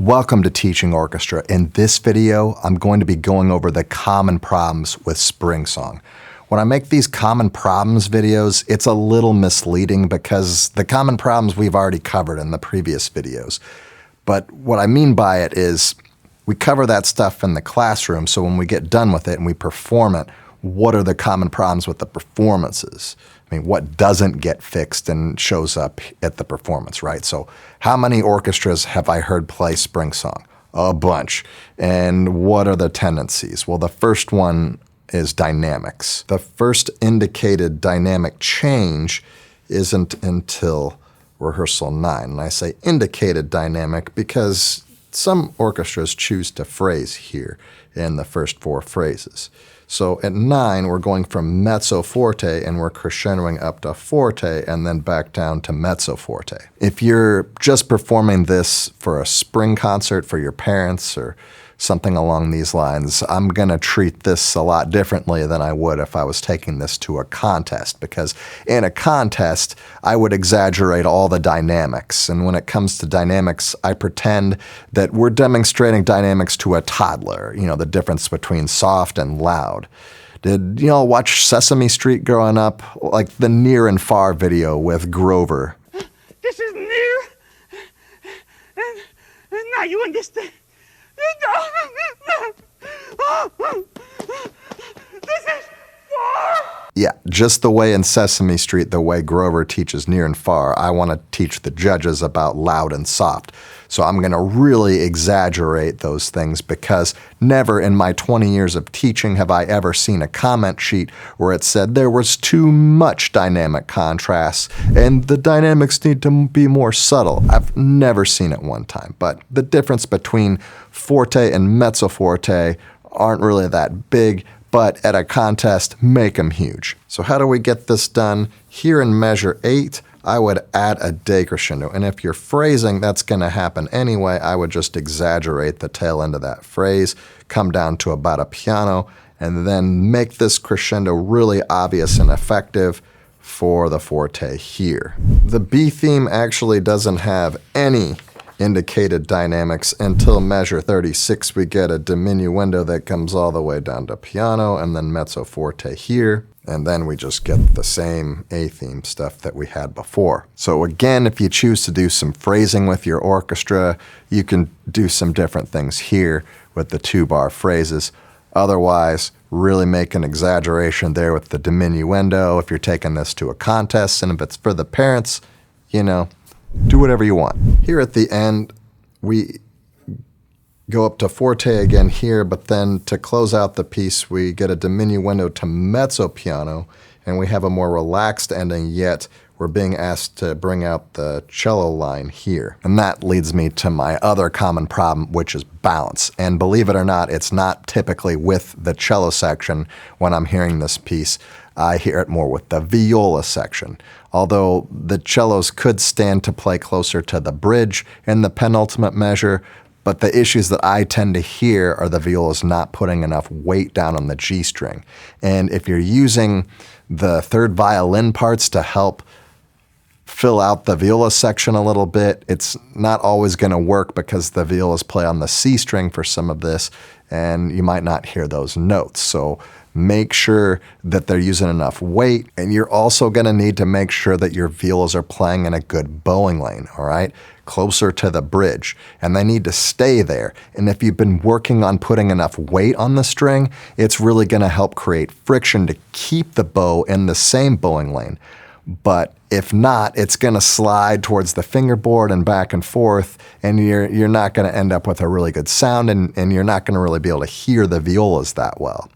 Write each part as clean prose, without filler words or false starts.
Welcome to Teaching Orchestra. In this video, I'm going to be going over the common problems with spring song. When I make these common problems videos, it's a little misleading because the common problems we've already covered in the previous videos. But what I mean by it is we cover that stuff in the classroom, so when we get done with it and we perform it, what are the common problems with the performances? I mean, what doesn't get fixed and shows up at the performance, right? So how many orchestras have I heard play spring song? A bunch. And what are the tendencies? Well, the first one is dynamics. The first indicated dynamic change isn't until rehearsal 9. And I say indicated dynamic because some orchestras choose to phrase here in the first 4 phrases. So at 9, we're going from mezzo forte and we're crescendoing up to forte and then back down to mezzo forte. If you're just performing this for a spring concert for your parents or something along these lines, I'm going to treat this a lot differently than I would if I was taking this to a contest, because in a contest, I would exaggerate all the dynamics. And when it comes to dynamics, I pretend that we're demonstrating dynamics to a toddler, you know, the difference between soft and loud. Did you all watch Sesame Street growing up? Like the Near and Far video with Grover. This is near, and now you understand. This is far. Yeah, just the way in Sesame Street, the way Grover teaches near and far, I want to teach the judges about loud and soft. So I'm going to really exaggerate those things because never in my 20 years of teaching have I ever seen a comment sheet where it said there was too much dynamic contrast and the dynamics need to be more subtle. I've never seen it one time, but the difference between forte and mezzo forte aren't really that big, but at a contest, make them huge. So how do we get this done? Here in measure 8, I would add a decrescendo. And if you're phrasing, that's going to happen anyway. I would just exaggerate the tail end of that phrase, come down to about a piano, and then make this crescendo really obvious and effective for the forte here. The B theme actually doesn't have any indicated dynamics until measure 36. We get a diminuendo that comes all the way down to piano and then mezzo forte here. And then we just get the same A theme stuff that we had before. So again, if you choose to do some phrasing with your orchestra, you can do some different things here with the 2-bar phrases. Otherwise, really make an exaggeration there with the diminuendo if you're taking this to a contest. And if it's for the parents, you know, do whatever you want. Here at the end, we go up to forte again here, but then to close out the piece, we get a diminuendo to mezzo piano, and we have a more relaxed ending, yet we're being asked to bring out the cello line here. And that leads me to my other common problem, which is balance. And believe it or not, it's not typically with the cello section when I'm hearing this piece. I hear it more with the viola section. Although the cellos could stand to play closer to the bridge in the penultimate measure, but the issues that I tend to hear are the violas not putting enough weight down on the G string. And if you're using the third violin parts to help fill out the viola section a little bit, it's not always going to work because the violas play on the C string for some of this, and you might not hear those notes. So make sure that they're using enough weight, and you're also going to need to make sure that your violas are playing in a good bowing lane, all right? Closer to the bridge, and they need to stay there. And if you've been working on putting enough weight on the string, it's really going to help create friction to keep the bow in the same bowing lane. But if not, it's going to slide towards the fingerboard and back and forth, and you're not going to end up with a really good sound, and you're not going to really be able to hear the violas that well.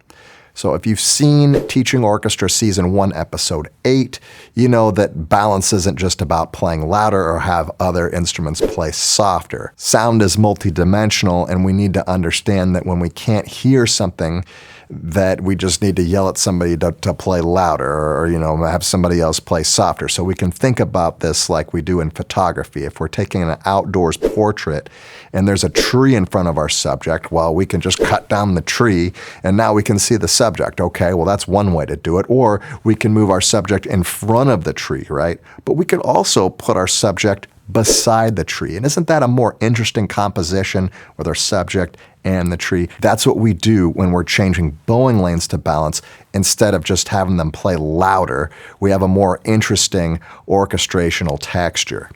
So if you've seen Teaching Orchestra Season 1, Episode 8, you know that balance isn't just about playing louder or have other instruments play softer. Sound is multidimensional, and we need to understand that when we can't hear something, that we just need to yell at somebody to play louder or, you know, have somebody else play softer. So we can think about this like we do in photography. If we're taking an outdoors portrait and there's a tree in front of our subject, well, we can just cut down the tree and now we can see the subject. Okay, well, that's one way to do it. Or we can move our subject in front of the tree, right? But we could also put our subject beside the tree. And isn't that a more interesting composition with our subject and the tree? That's what we do when we're changing bowing lanes to balance. Instead of just having them play louder, we have a more interesting orchestrational texture.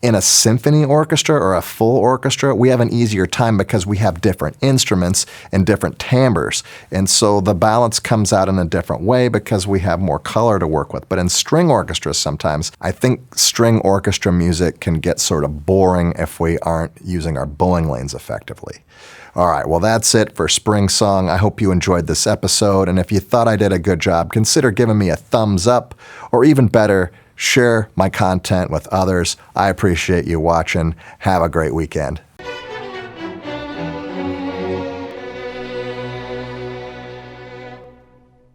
In a symphony orchestra or a full orchestra, we have an easier time because we have different instruments and different timbres. And so the balance comes out in a different way because we have more color to work with. But in string orchestras sometimes, I think string orchestra music can get sort of boring if we aren't using our bowing lanes effectively. All right, well, that's it for Spring Song. I hope you enjoyed this episode. And if you thought I did a good job, consider giving me a thumbs up, or even better, share my content with others. I appreciate you watching. Have a great weekend.